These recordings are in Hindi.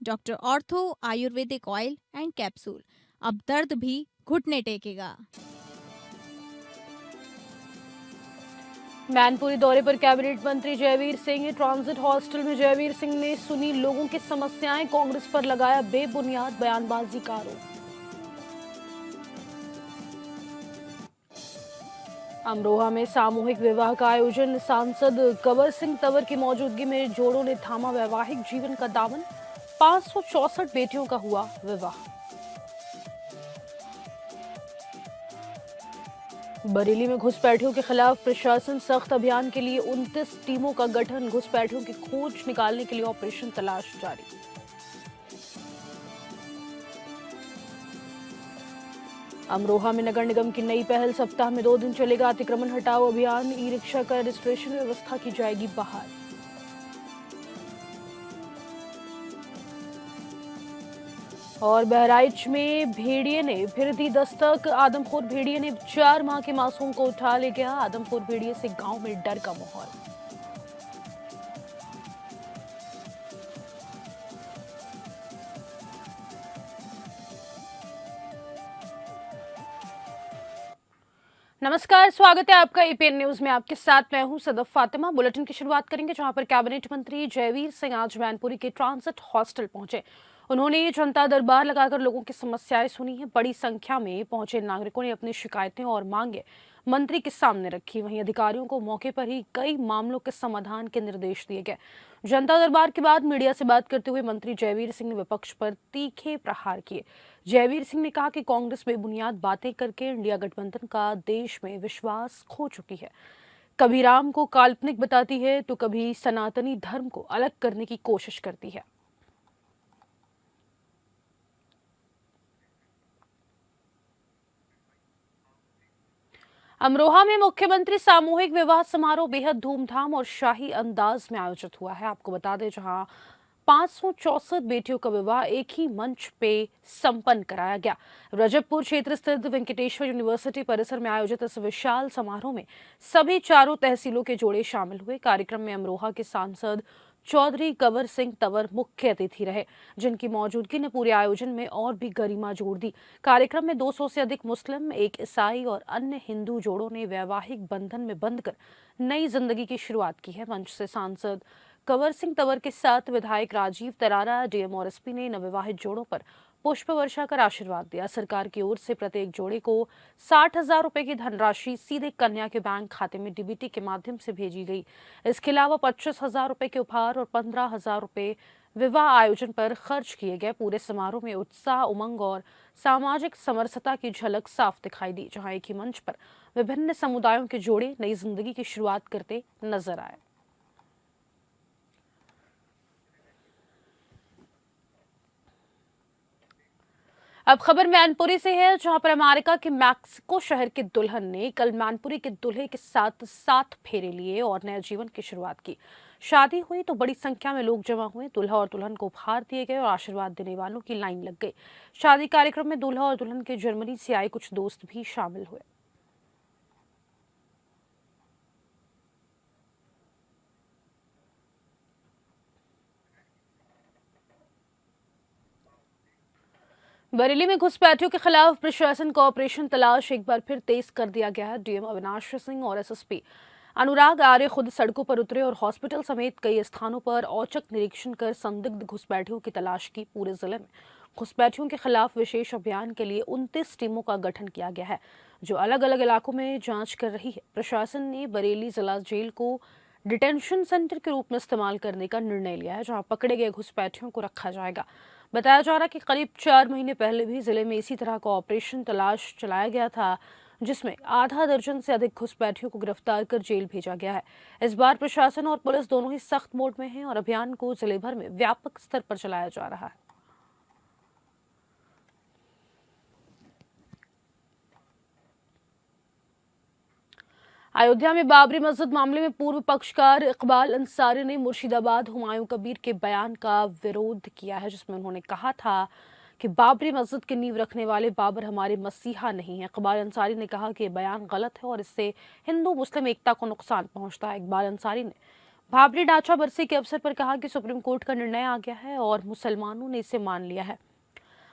Doctor ortho Ayurvedic oil and capsule. अब दर्द भी घुटने टेकेगा। मैनपुरी दौरे पर कैबिनेट मंत्री जयवीर सिंह। ट्रांजिट हॉस्टल में जयवीर सिंह ने सुनी लोगों की समस्याएं, कांग्रेस पर लगाया बेबुनियाद बयानबाजी का आरोप। अमरोहा में सामूहिक विवाह का आयोजन। सांसद कंवर सिंह तंवर की मौजूदगी में जोड़ों ने थामा वैवाहिक जीवन का दामन। 564 बेटियों का हुआ विवाह। बरेली में घुसपैठियों के खिलाफ प्रशासन सख्त। अभियान के लिए 29 टीमों का गठन। घुसपैठियों की खोज निकालने के लिए ऑपरेशन तलाश जारी। अमरोहा में नगर निगम की नई पहल। सप्ताह में 2 दिन चलेगा अतिक्रमण हटाओ अभियान। ई रिक्शा का रजिस्ट्रेशन व्यवस्था की जाएगी बहाल। और बहराइच में भेड़िए ने फिर दी दस्तक। आदमखोर भेड़िए ने 4 माह के मासूम को उठा ले गया। आदमखोर भेड़िए से गांव में डर का माहौल। नमस्कार, स्वागत है आपका एपीएन न्यूज में। आपके साथ मैं हूं सदफ फातिमा। बुलेटिन की शुरुआत करेंगे जहां पर कैबिनेट मंत्री जयवीर सिंह आज मैनपुरी के ट्रांजिट हॉस्टल पहुंचे। उन्होंने जनता दरबार लगाकर लोगों की समस्याएं सुनी है। बड़ी संख्या में पहुंचे नागरिकों ने अपनी शिकायतें और मांगे मंत्री के सामने रखी। वहीं अधिकारियों को मौके पर ही कई मामलों के समाधान के निर्देश दिए गए। जनता दरबार के बाद मीडिया से बात करते हुए मंत्री जयवीर सिंह ने विपक्ष पर तीखे प्रहार किए। जयवीर सिंह ने कहा कि कांग्रेस बेबुनियाद बातें करके इंडिया गठबंधन का देश में विश्वास खो चुकी है। कभी राम को काल्पनिक बताती है तो कभी सनातनी धर्म को अलग करने की कोशिश करती है। अमरोहा में मुख्यमंत्री सामूहिक विवाह समारोह बेहद धूमधाम और शाही अंदाज में आयोजित हुआ है। आपको बता दें, जहां 564 बेटियों का विवाह एक ही मंच पे संपन्न कराया गया। रजबपुर क्षेत्र स्थित वेंकटेश्वर यूनिवर्सिटी परिसर में आयोजित इस विशाल समारोह में सभी चारों तहसीलों के जोड़े शामिल हुए। कार्यक्रम में अमरोहा के सांसद चौधरी कंवर सिंह तंवर मुख्य अतिथि रहे, जिनकी मौजूदगी ने पूरे आयोजन में और भी गरिमा जोड़ दी। कार्यक्रम में 200 से अधिक मुस्लिम, एक ईसाई और अन्य हिंदू जोड़ों ने वैवाहिक बंधन में बंधकर नई जिंदगी की शुरुआत की है। मंच से सांसद कंवर सिंह तंवर के साथ विधायक राजीव तरारा, डीएम और एसपी ने नवविवाहित जोड़ों पर पुष्प वर्षा कर आशीर्वाद दिया। सरकार की ओर से प्रत्येक जोड़े को 60,000 रुपए की धनराशि सीधे कन्या के बैंक खाते में डीबीटी के माध्यम से भेजी गई। इसके अलावा 25,000 रुपए के उपहार और 15,000 रुपए विवाह आयोजन पर खर्च किए गए। पूरे समारोह में उत्साह, उमंग और सामाजिक समरसता की झलक साफ दिखाई दी, जहां एक ही मंच पर विभिन्न समुदायों के जोड़े नई जिंदगी की शुरुआत करते नजर आए। अब खबर मैनपुरी से है, जहां पर अमेरिका के मैक्सिको शहर के दुल्हन ने कल मैनपुरी के दूल्हे के साथ 7 फेरे लिए और नए जीवन की शुरुआत की। शादी हुई तो बड़ी संख्या में लोग जमा हुए। दूल्हा और दुल्हन को उपहार दिए गए और आशीर्वाद देने वालों की लाइन लग गई। शादी कार्यक्रम में दूल्हा और दुल्हन के जर्मनी से आए कुछ दोस्त भी शामिल हुए। बरेली में घुसपैठियों के खिलाफ प्रशासन का ऑपरेशन तलाश एक बार फिर तेज कर दिया गया है। डीएम अविनाश सिंह और एसएसपी अनुराग आर्य खुद सड़कों पर उतरे और हॉस्पिटल समेत कई स्थानों पर औचक निरीक्षण कर संदिग्ध घुसपैठियों की तलाश की। पूरे जिले में घुसपैठियों के खिलाफ विशेष अभियान के लिए 29 टीमों का गठन किया गया है, जो अलग अलग इलाकों में जांच कर रही है। प्रशासन ने बरेली जिला जेल को डिटेंशन सेंटर के रूप में इस्तेमाल करने का निर्णय लिया है, जहां पकड़े गए घुसपैठियों को रखा जाएगा। बताया जा रहा है कि करीब 4 महीने पहले भी जिले में इसी तरह का ऑपरेशन तलाश चलाया गया था, जिसमें आधा दर्जन से अधिक घुसपैठियों को गिरफ्तार कर जेल भेजा गया है। इस बार प्रशासन और पुलिस दोनों ही सख्त मोड में हैं और अभियान को जिले भर में व्यापक स्तर पर चलाया जा रहा है। अयोध्या में बाबरी मस्जिद मामले में पूर्व पक्षकार इकबाल अंसारी ने मुर्शिदाबाद हुमायूं कबीर के बयान का विरोध किया है, जिसमें उन्होंने कहा था कि बाबरी मस्जिद की नींव रखने वाले बाबर हमारे मसीहा नहीं है। इकबाल अंसारी ने कहा कि यह बयान गलत है और इससे हिंदू मुस्लिम एकता को नुकसान पहुंचता है। इकबाल अंसारी ने भाबरी ढांचा बरसी के अवसर पर कहा कि सुप्रीम कोर्ट का निर्णय आ गया है और मुसलमानों ने इसे मान लिया है।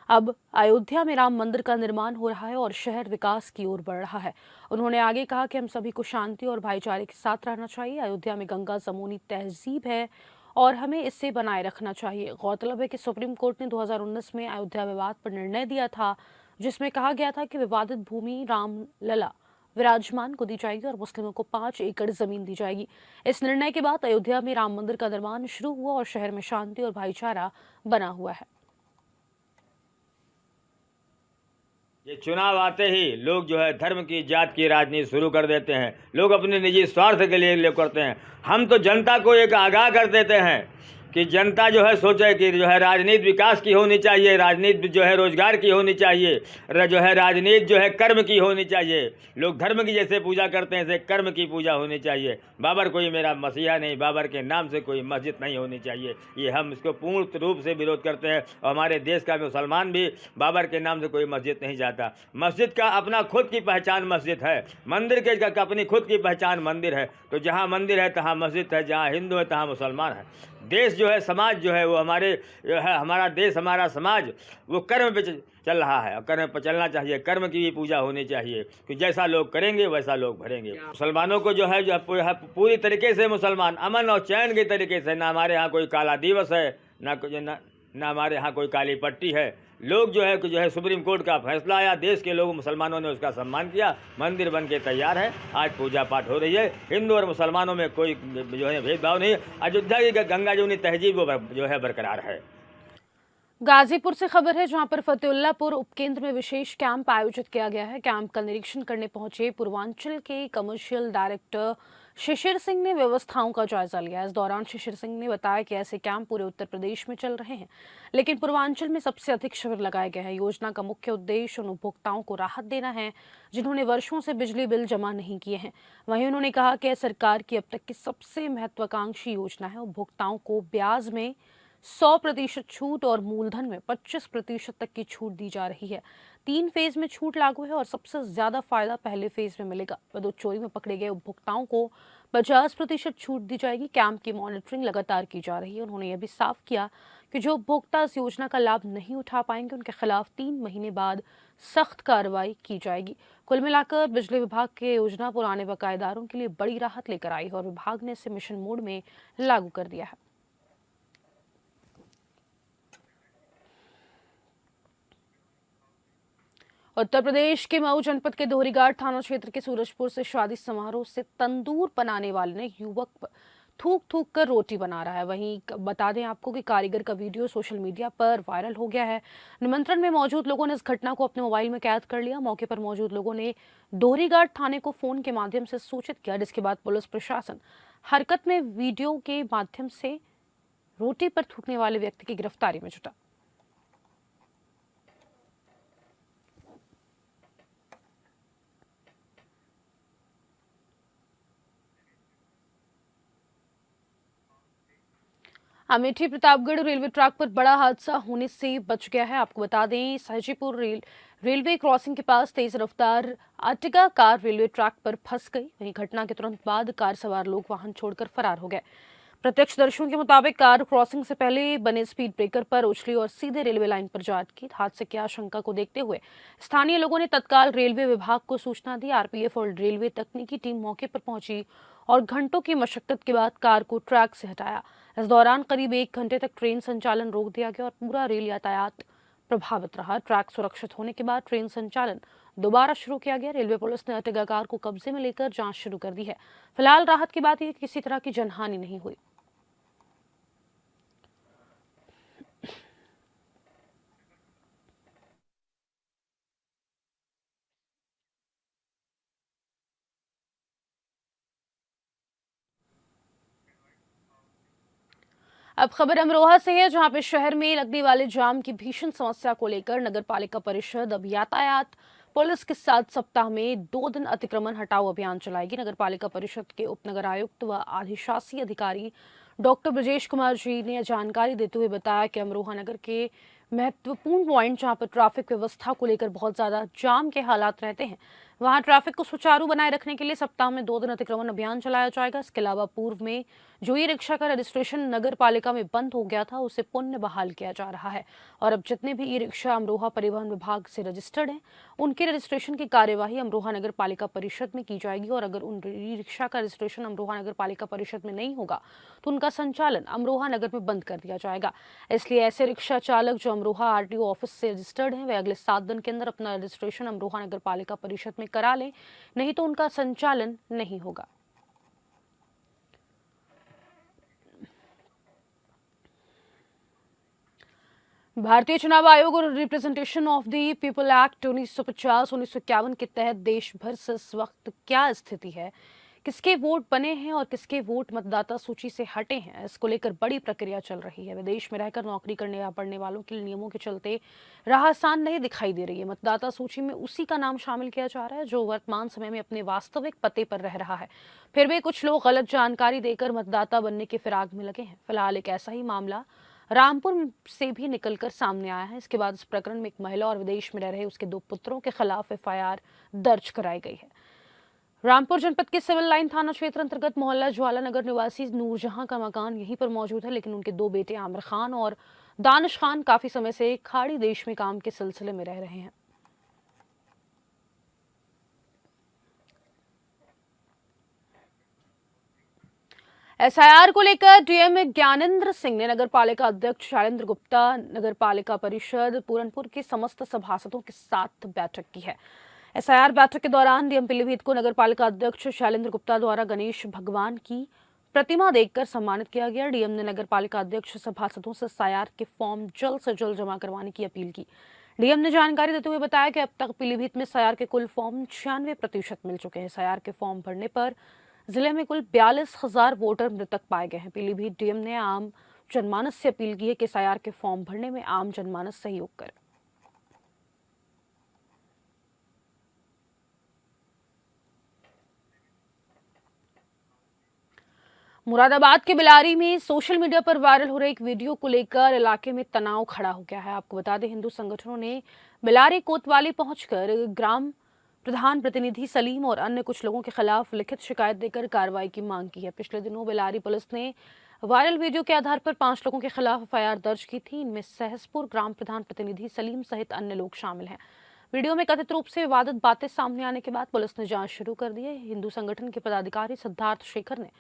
अब अयोध्या में राम मंदिर का निर्माण हो रहा है और शहर विकास की ओर बढ़ रहा है। उन्होंने आगे कहा कि हम सभी को शांति और भाईचारे के साथ रहना चाहिए। अयोध्या में गंगा जमुनी तहजीब है और हमें इसे बनाए रखना चाहिए। गौरतलब है कि सुप्रीम कोर्ट ने 2019 में अयोध्या विवाद पर निर्णय दिया था, जिसमें कहा गया था कि विवादित भूमि रामलला विराजमान को दी जाएगी और मुस्लिमों को 5 एकड़ जमीन दी जाएगी। इस निर्णय के बाद अयोध्या में राम मंदिर का निर्माण शुरू हुआ और शहर में शांति और भाईचारा बना हुआ है। ये चुनाव आते ही लोग जो है धर्म की जात की राजनीति शुरू कर देते हैं। लोग अपने निजी स्वार्थ के लिए करते हैं। हम तो जनता को एक आगाह कर देते हैं कि जनता जो है सोचे कि जो है राजनीति विकास की होनी चाहिए, राजनीति जो है रोजगार की होनी चाहिए, जो है राजनीति जो है कर्म की होनी चाहिए। लोग धर्म की जैसे पूजा करते हैं ऐसे कर्म की पूजा होनी चाहिए। बाबर कोई मेरा मसीहा नहीं, बाबर के नाम से कोई मस्जिद नहीं होनी चाहिए। ये हम इसको पूर्ण रूप से विरोध करते हैं और हमारे देश का मुसलमान भी बाबर के नाम से कोई मस्जिद नहीं जाता। मस्जिद का अपना खुद की पहचान मस्जिद है, मंदिर के अपनी खुद की पहचान मंदिर है। तो जहाँ मंदिर है तहाँ मस्जिद है, जहाँ हिंदू है तहाँ मुसलमान है। देश जो है, समाज जो है वो हमारा देश, हमारा समाज वो कर्म पे चल रहा है और कर्म पे चलना चाहिए। कर्म की भी पूजा होनी चाहिए कि जैसा लोग करेंगे वैसा लोग भरेंगे। मुसलमानों को जो है पूरी तरीके से मुसलमान अमन और चैन के तरीके से, ना हमारे यहाँ कोई काला दिवस है, ना हमारे यहाँ कोई काली पट्टी है। लोग जो है सुप्रीम कोर्ट का फैसला आया, देश के लोग मुसलमानों ने उसका सम्मान किया, मंदिर बन के तैयार है, आज पूजा पाठ हो रही है। हिंदू और मुसलमानों में कोई जो है भेदभाव नहीं। अयोध्या की गंगा जमुनी तहजीब वो जो है बरकरार है। गाजीपुर से खबर है, जहां पर फतेहुल्लापुर उपकेंद्र में विशेष कैंप आयोजित किया गया है। कैंप का निरीक्षण करने पहुंचे पूर्वांचल के कमर्शियल डायरेक्टर शिशिर सिंह ने व्यवस्थाओं का जायजा लिया। इस दौरान शिशिर सिंह ने बताया कि ऐसे कैंप पूरे उत्तर प्रदेश में चल रहे हैं, लेकिन पूर्वांचल में सबसे अधिक शिविर लगाए गए हैं। योजना का मुख्य उद्देश्य उन उपभोक्ताओं को राहत देना है जिन्होंने वर्षों से बिजली बिल जमा नहीं किए हैं। वहीं उन्होंने कहा कि सरकार की अब तक की सबसे महत्वाकांक्षी योजना है। उपभोक्ताओं को ब्याज में 100% छूट और मूलधन में 25% तक की छूट दी जा रही है। 3 फेज में छूट लागू है और सबसे ज्यादा फायदा पहले फेज में मिलेगा। विद्युत चोरी में पकड़े गए उपभोक्ताओं को 50% छूट दी जाएगी। कैंप की मॉनिटरिंग लगातार की जा रही है। उन्होंने यह भी साफ किया कि जो उपभोक्ता इस योजना का लाभ नहीं उठा पाएंगे उनके खिलाफ 3 महीने बाद सख्त कार्रवाई की जाएगी। कुल मिलाकर बिजली विभाग की योजना पुराने बकायेदारों के लिए बड़ी राहत लेकर आई है और विभाग ने इसे मिशन मोड में लागू कर दिया है। उत्तर प्रदेश के मऊ जनपद के दोहरीघाट थाना क्षेत्र के सूरजपुर से शादी समारोह से तंदूर बनाने वाले ने युवक पर थूक थूक कर रोटी बना रहा है। वहीं बता दें आपको कि कारीगर का वीडियो सोशल मीडिया पर वायरल हो गया है। निमंत्रण में मौजूद लोगों ने इस घटना को अपने मोबाइल में कैद कर लिया। मौके पर मौजूद लोगों ने दोहरीघाट थाने को फोन के माध्यम से सूचित किया, जिसके बाद पुलिस प्रशासन हरकत में वीडियो के माध्यम से रोटी पर थूकने वाले व्यक्ति की गिरफ्तारी में जुटा। अमेठी प्रतापगढ़ रेलवे ट्रैक पर बड़ा हादसा होने से बच गया है। आपको बता दें, सहजीपुर रेलवे क्रॉसिंग के पास तेज रफ्तार अर्टिगा कार रेलवे ट्रैक पर फंस गई। वहीं घटना के तुरंत बाद कार सवार लोग वाहन छोड़कर फरार हो गए। प्रत्यक्षदर्शियों के मुताबिक कार क्रॉसिंग से पहले बने स्पीड ब्रेकर पर उछली और सीधे रेलवे लाइन पर जा अटकी। हादसे की आशंका को देखते हुए स्थानीय लोगों ने तत्काल रेलवे विभाग को सूचना दी। आरपीएफ और रेलवे तकनीकी टीम मौके पर पहुंची और घंटों की मशक्कत के बाद कार को ट्रैक से हटाया। इस दौरान करीब 1 घंटे तक ट्रेन संचालन रोक दिया गया और पूरा रेल यातायात प्रभावित रहा। ट्रैक सुरक्षित होने के बाद ट्रेन संचालन दोबारा शुरू किया गया। रेलवे पुलिस ने अर्टिगा कार को कब्जे में लेकर जांच शुरू कर दी है। फिलहाल राहत की बात है कि किसी तरह की जनहानि नहीं हुई। अब खबर अमरोहा से है, जहां पे शहर में लगने वाले जाम की भीषण समस्या को लेकर नगर पालिका परिषद अब यातायात पुलिस के साथ सप्ताह में 2 दिन अतिक्रमण हटाओ अभियान चलाएगी। नगर पालिका परिषद के उपनगर आयुक्त व अधिशासी अधिकारी डॉक्टर ब्रजेश कुमार जी ने जानकारी देते हुए बताया कि अमरोहा नगर के महत्वपूर्ण पॉइंट जहां पर ट्रैफिक व्यवस्था को लेकर बहुत ज्यादा जाम के हालात रहते हैं, वहां ट्रैफिक को सुचारू बनाए रखने के लिए सप्ताह में 2 दिन अतिक्रमण अभियान चलाया जाएगा। इसके अलावा पूर्व में जो ई रिक्शा का रजिस्ट्रेशन नगर पालिका में बंद हो गया था उसे पुनः बहाल किया जा रहा है और अब जितने भी ई रिक्शा अमरोहा परिवहन विभाग से रजिस्टर्ड हैं उनके रजिस्ट्रेशन की कार्यवाही अमरोहा नगर पालिका परिषद में की जाएगी और अगर उन ई रिक्शा का रजिस्ट्रेशन अमरोहा नगर पालिका परिषद में नहीं होगा तो उनका संचालन अमरोहा नगर में बंद कर दिया जाएगा। इसलिए ऐसे रिक्शा चालक जो अमरोहा आरटीओ ऑफिस से रजिस्टर्ड हैं वे अगले 7 दिन के अंदर अपना रजिस्ट्रेशन अमरोहा नगर पालिका परिषद में करा लें, नहीं तो उनका संचालन नहीं होगा। भारतीय चुनाव आयोग और representation of the people act 1950-1951 के तहत देश भर से इस वक्त क्या स्थिति है, किसके वोट बने हैं और किसके वोट मतदाता सूची से हटे हैं, इसको लेकर बड़ी प्रक्रिया चल रही है। विदेश में रहकर नौकरी करने या पढ़ने वालों के लिए नियमों के चलते राह आसान नहीं दिखाई दे रही है। मतदाता सूची में उसी का नाम शामिल किया जा रहा है जो वर्तमान समय में अपने वास्तविक पते पर रह रहा है। फिर भी कुछ लोग गलत जानकारी देकर मतदाता बनने के फिराक में लगे हैं। फिलहाल एक ऐसा ही मामला रामपुर से भी निकलकर सामने आया है। इसके बाद इस प्रकरण में एक महिला और विदेश में रह रहे उसके 2 पुत्रों के खिलाफ एफआईआर दर्ज कराई गई है। रामपुर जनपद के सिविल लाइन थाना क्षेत्र अंतर्गत मोहल्ला ज्वाला नगर निवासी नूरजहां का मकान यहीं पर मौजूद है, लेकिन उनके 2 बेटे आमिर खान और दानिश खान काफी समय से खाड़ी देश में काम के सिलसिले में रह रहे हैं। एसआईआर को लेकर डीएम ज्ञानेंद्र सिंह ने नगर पालिका अध्यक्ष शैलेंद्र गुप्ता, नगर पालिका परिषद पूरनपुर के समस्त सभासदों के साथ बैठक की है। एसआईआर बैठक के दौरान डीएम पीलीभीत को नगर पालिका अध्यक्ष शैलेंद्र गुप्ता द्वारा गणेश भगवान की प्रतिमा देखकर सम्मानित किया गया। डीएम ने नगर पालिका अध्यक्ष सभासदों से एसआईआर के फॉर्म जल्द से जल्द जमा करवाने की अपील की। डीएम ने जानकारी देते हुए बताया कि अब तक पीलीभीत में एसआईआर के कुल फॉर्म 96% मिल चुके हैं। एसआईआर के फॉर्म भरने पर जिले में कुल 42,000 वोटर मृतक पाए गए हैं। पीलीभीत डीएम ने आम जनमानस से अपील की है कि एसआईआर के फॉर्म भरने में आम जनमानस सहयोग करे। मुरादाबाद के बिलारी में सोशल मीडिया पर वायरल हो रहे एक वीडियो को लेकर इलाके में तनाव खड़ा हो गया है। आपको बता दें, हिंदू संगठनों ने बिलारी कोतवाली पहुंचकर ग्राम प्रधान प्रतिनिधि सलीम और अन्य कुछ लोगों के खिलाफ लिखित शिकायत देकर कार्रवाई की मांग की है। पिछले दिनों बिलारी पुलिस ने वायरल वीडियो के आधार पर 5 लोगों के खिलाफ एफआईआर दर्ज की थी। इनमें सहसपुर ग्राम प्रधान प्रतिनिधि सलीम सहित अन्य लोग शामिल हैं। वीडियो में कथित रूप से विवादित बातें सामने आने के बाद पुलिस ने जांच शुरू कर दी है। हिंदू संगठन के पदाधिकारी सिद्धार्थ शेखर ने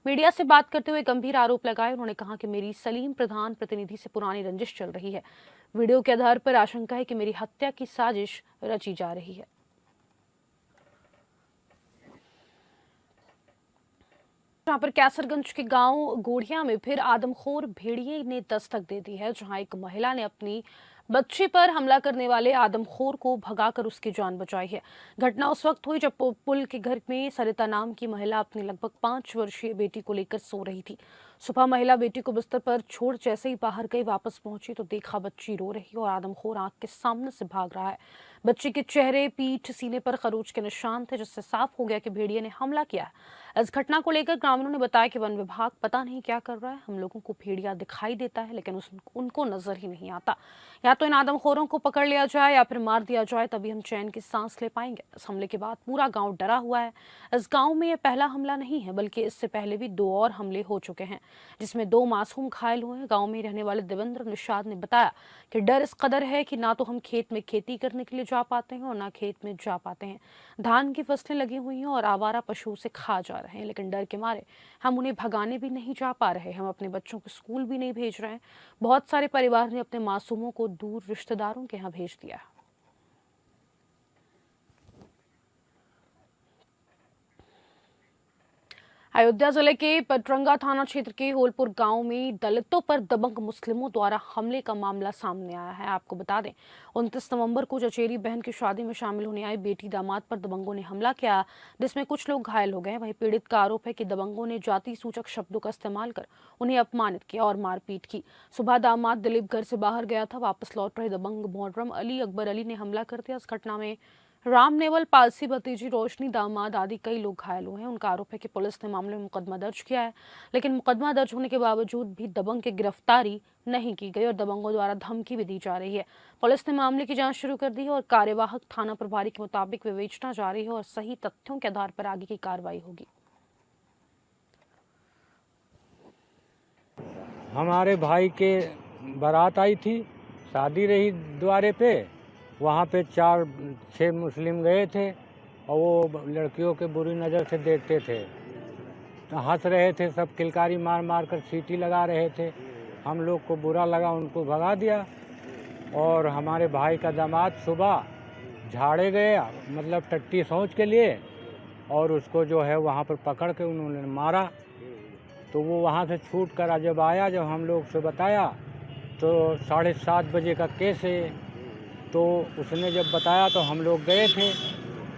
मीडिया से बात करते हुए गंभीर आरोप लगाए। उन्होंने कहा कि मेरी सलीम प्रधान प्रतिनिधि से पुरानी रंजिश चल रही है। वीडियो के आधार पर आशंका है कि मेरी हत्या की साजिश रची जा रही है। जहां पर कैसरगंज के गांव गोढ़िया में फिर आदमखोर भेड़िए ने दस्तक दे दी है, जहां एक महिला ने अपनी बच्ची पर हमला करने वाले आदमखोर को भगाकर उसकी जान बचाई है। घटना उस वक्त हुई जब पुल के घर में सरिता नाम की महिला अपनी लगभग 5 वर्षीय बेटी को लेकर सो रही थी। सुबह महिला बेटी को बिस्तर पर छोड़ जैसे ही बाहर गई, वापस पहुंची तो देखा बच्ची रो रही और आदमखोर आंख के सामने से भाग रहा है। बच्ची के चेहरे, पीठ, सीने पर खरोच के निशान थे, जिससे साफ हो गया कि भेड़िए ने हमला किया है। इस घटना को लेकर ग्रामीणों ने बताया कि वन विभाग पता नहीं क्या कर रहा है। हम लोगों को भेड़िया दिखाई देता है लेकिन उनको नजर ही नहीं आता। या तो इन आदमखोरों को पकड़ लिया जाए या फिर मार दिया जाए, तभी हम चैन की सांस ले पाएंगे। इस हमले के बाद पूरा गांव डरा हुआ है। इस गांव में यह पहला हमला नहीं है, बल्कि इससे पहले भी 2 और हमले हो चुके हैं, जिसमें 2 मासूम घायल हुए हैं। गांव में रहने वाले देवेंद्र निषाद ने बताया कि डर इस कदर है कि ना तो हम खेत में खेती करने के लिए जा पाते हैं और ना खेत में जा पाते हैं। धान की फसलें लगी हुई हैं और आवारा पशु से खा जा रहे हैं, लेकिन डर के मारे हम उन्हें भगाने भी नहीं जा पा रहे। हम अपने बच्चों को स्कूल भी नहीं भेज रहे हैं। बहुत सारे परिवार ने अपने मासूमों को दूर रिश्तेदारों के यहाँ भेज दिया। अयोध्या जिले के पटरंगा थाना क्षेत्र के होलपुर गांव में दलितों पर दबंग मुस्लिमों द्वारा हमले का मामला सामने आया है। आपको बता दें, 29 नवंबर को चचेरी बहन की शादी में शामिल होने आए बेटी दामाद पर दबंगों ने हमला किया, जिसमें कुछ लोग घायल हो गए। वहीं पीड़ित का आरोप है कि दबंगों ने जाति सूचक शब्दों का इस्तेमाल कर उन्हें अपमानित किया और मारपीट की। सुबह दामाद दिलीप घर से बाहर गया था, वापस लौट रहे दबंग मोहर्रम अली, अकबर अली ने हमला कर दिया। इस घटना में राम नेवल, पालसी भतीजी रोशनी, दामाद आदि कई लोग घायल हुए हैं। उनका आरोप है कि पुलिस ने मामले में मुकदमा दर्ज किया है, लेकिन मुकदमा दर्ज होने के बावजूद भी दबंग की गिरफ्तारी नहीं की गई और दबंगों द्वारा धमकी भी दी जा रही है। पुलिस ने मामले की जांच शुरू कर दी है और कार्यवाहक थाना प्रभारी के मुताबिक विवेचना जारी है और सही तथ्यों के आधार पर आगे की कार्रवाई होगी। हमारे भाई के बारात आई थी, शादी रही द्वारे पे। वहाँ पे 4-6 मुस्लिम गए थे और वो लड़कियों के बुरी नज़र से देखते थे, तो हंस रहे थे, सब किलकारी मार मार कर सीटी लगा रहे थे। हम लोग को बुरा लगा, उनको भगा दिया। और हमारे भाई का दामाद सुबह झाड़े गया, मतलब टट्टी शौच के लिए, और उसको जो है वहाँ पर पकड़ के उन्होंने मारा। तो वो वहाँ से छूट कर जब आया, जब हम लोग से बताया तो 7:30 बजे का केस है। तो उसने जब बताया तो हम लोग गए थे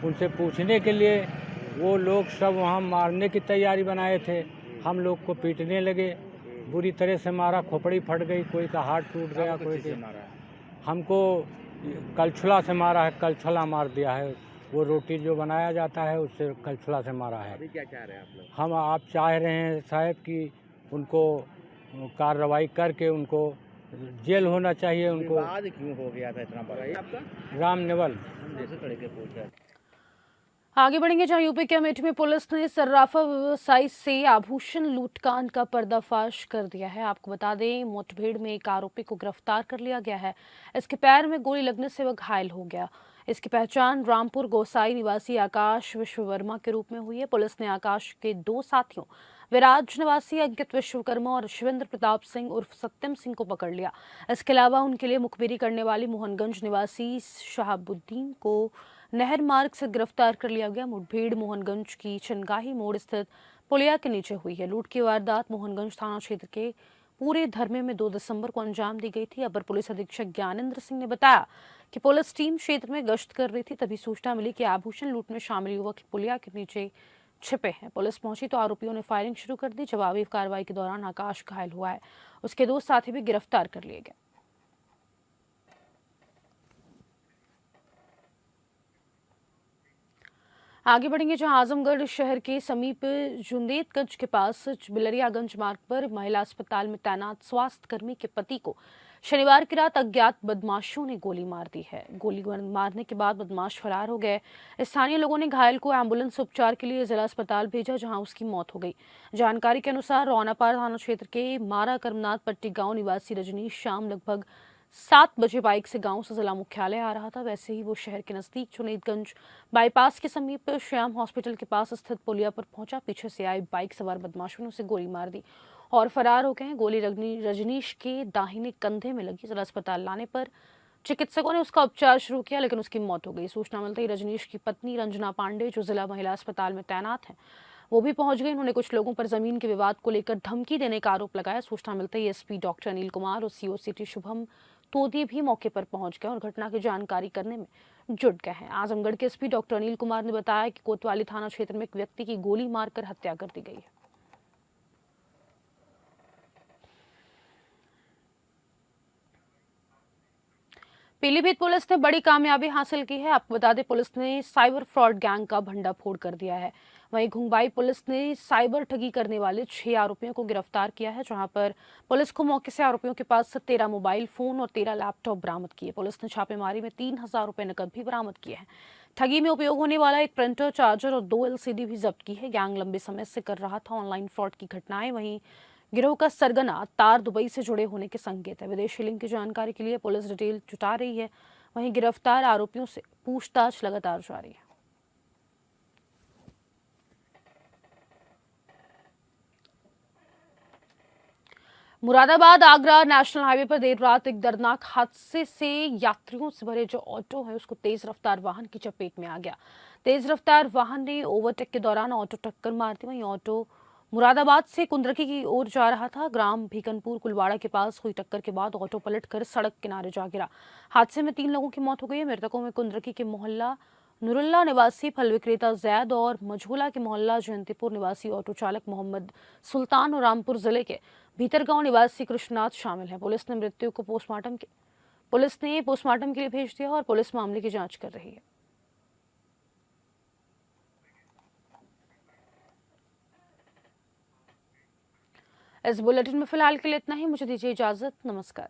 उनसे पूछने के लिए। वो लोग सब वहाँ मारने की तैयारी बनाए थे, हम लोग को पीटने लगे, बुरी तरह से मारा, खोपड़ी फट गई, कोई का हाथ टूट गया, कोई के हमको कलछुला से मारा है, कलछुला मार दिया है। वो रोटी जो बनाया जाता है उससे कलछुला से मारा है। अभी क्या चाह रहे हैं आप लोग? हम आप चाह रहे हैं साहब कि उनको कार्रवाई करके उनको जेल होना चाहिए उनको। विवाद क्यों हो गया था इतना बड़ा? आपका राम नेवल। जैसे तरीके पूछ रहे हैं। आगे बढ़ेंगे जहां यूपी के अमेठी में पुलिस ने सर्राफा व्यवसायी से आभूषण लूटकांड का पर्दाफाश कर दिया है। आपको बता दें, मुठभेड़ में एक आरोपी को गिरफ्तार कर लिया गया है। इसके पैर में गोली लगने से वह घायल हो गया। इसकी पहचान रामपुर गोसाई निवासी आकाश विश्ववर्मा के रूप में हुई है। पुलिस ने आकाश के 2 साथियों विराज निवासी अंकित विश्वकर्मा और शिवेंद्र प्रताप सिंह उर्फ सत्यम सिंह को पकड़ लिया। इसके अलावा उनके लिए मुखबिरी करने वाली मोहनगंज निवासी शहाबुद्दीन को नहर मार्ग से गिरफ्तार कर लिया गया। मुठभेड़ मोहनगंज की चनगाही मोड़ स्थित पुलिया के नीचे हुई है। लूट की वारदात मोहनगंज थाना क्षेत्र के पूरे धर्मे में 2 दिसंबर को अंजाम दी गई थी। अपर पुलिस अधीक्षक ज्ञानेंद्र सिंह ने बताया कि पुलिस टीम क्षेत्र में गश्त कर रही थी, तभी सूचना मिली कि आभूषण लूट में शामिल युवक पुलिया के नीचे छिपे हैं। पुलिस पहुंची तो आरोपियों ने फायरिंग शुरू कर दी। जवाबी कार्रवाई के दौरान आकाश घायल हुआ है, उसके 2 साथी भी गिरफ्तार कर लिए गए। आगे बढ़ेंगे जहां आजमगढ़ शहर के समीप जुंदेतगंज के पास बिलरियागंज मार्ग पर महिला अस्पताल में तैनात स्वास्थ्य कर्मी के पति को शनिवार की रात अज्ञात बदमाशों ने गोली मार दी है। गोली मारने के बाद बदमाश फरार हो गए। स्थानीय लोगों ने घायल को एम्बुलेंस उपचार के लिए जिला अस्पताल भेजा, जहां उसकी मौत हो गई। जानकारी के अनुसार रौनापार थाना क्षेत्र के मारा करमनाथ पट्टी गांव निवासी रजनीश शाम लगभग 7 बजे बाइक से गांव से जिला मुख्यालय आ रहा था। वैसे ही वो शहर के नजदीक जुनेदगंज बाईपास के समीप श्याम हॉस्पिटल के पास स्थित पुलिया पर पहुंचा। पीछे से आए बाइक सवार बदमाशों ने उसे गोली मार दी और फरार हो गए। गोली रजनीश के दाहिने कंधे में लगी। जिला अस्पताल लाने पर चिकित्सकों ने उसका उपचार शुरू किया, लेकिन उसकी मौत हो गई। सूचना मिलते ही रजनीश की पत्नी रंजना पांडे, जो जिला महिला अस्पताल में तैनात हैं, वो भी पहुंच गई। उन्होंने कुछ लोगों पर जमीन के विवाद को लेकर धमकी देने का आरोप लगाया। सूचना मिलते ही एसपी डॉक्टर अनिल कुमार और सीओ सिटी शुभम तोदी भी मौके पर पहुंच गए और घटना की जानकारी करने में जुट गए हैं। आजमगढ़ के एसपी डॉक्टर अनिल कुमार ने बताया कि कोतवाली थाना क्षेत्र में एक व्यक्ति की गोली मारकर हत्या कर दी गई है। पीलीभीत पुलिस ने बड़ी कामयाबी हासिल की है। आपको बता दें, पुलिस ने साइबर फ्रॉड गैंग का भंडाफोड़ कर दिया है। वहीं घुंगबाई पुलिस ने साइबर ठगी करने वाले 6 आरोपियों को गिरफ्तार किया है, जहां पर पुलिस को मौके से आरोपियों के पास 13 मोबाइल फोन और 13 लैपटॉप बरामद किए। पुलिस ने छापेमारी में 3000 रुपए नकद भी बरामद किए हैं। ठगी में उपयोग होने वाला एक प्रिंटर, चार्जर और 2 LCD भी जब्त की है। गैंग लंबे समय से कर रहा था ऑनलाइन फ्रॉड की घटनाएं। वहीं गिरोह का सरगना तार दुबई से जुड़े होने के संकेत है। विदेशी लिंक की जानकारी के लिए पुलिस डिटेल जुटा रही है। वहीं गिरफ्तार आरोपियों से पूछताछ लगातार जारी है। मुरादाबाद आगरा नेशनल हाईवे पर देर रात एक दर्दनाक हादसे से यात्रियों से भरे जो ऑटो है उसको तेज रफ्तार वाहन की चपेट में आ गया। तेज रफ्तार वाहन ने ओवरटेक के दौरान ऑटो टक्कर मार दी। वहीं ऑटो मुरादाबाद से कुंद्रकी की ओर जा रहा था। ग्राम भीकनपुर कुलवाड़ा के पास हुई टक्कर के बाद ऑटो पलटकर सड़क किनारे जा गिरा। हादसे में 3 लोगों की मौत हो गई है। मृतकों में कुंद्रकी के मोहल्ला नुरुल्ला निवासी फल विक्रेता जैद और मझोला के मोहल्ला जयंतीपुर निवासी ऑटो चालक मोहम्मद सुल्तान और रामपुर जिले के भीतरगांव निवासी कृष्णनाथ शामिल हैं। पुलिस ने मृत्यु को पोस्टमार्टम के लिए भेज दिया और पुलिस मामले की जांच कर रही है। इस बुलेटिन में फिलहाल के लिए इतना ही। मुझे दीजिए इजाजत। नमस्कार।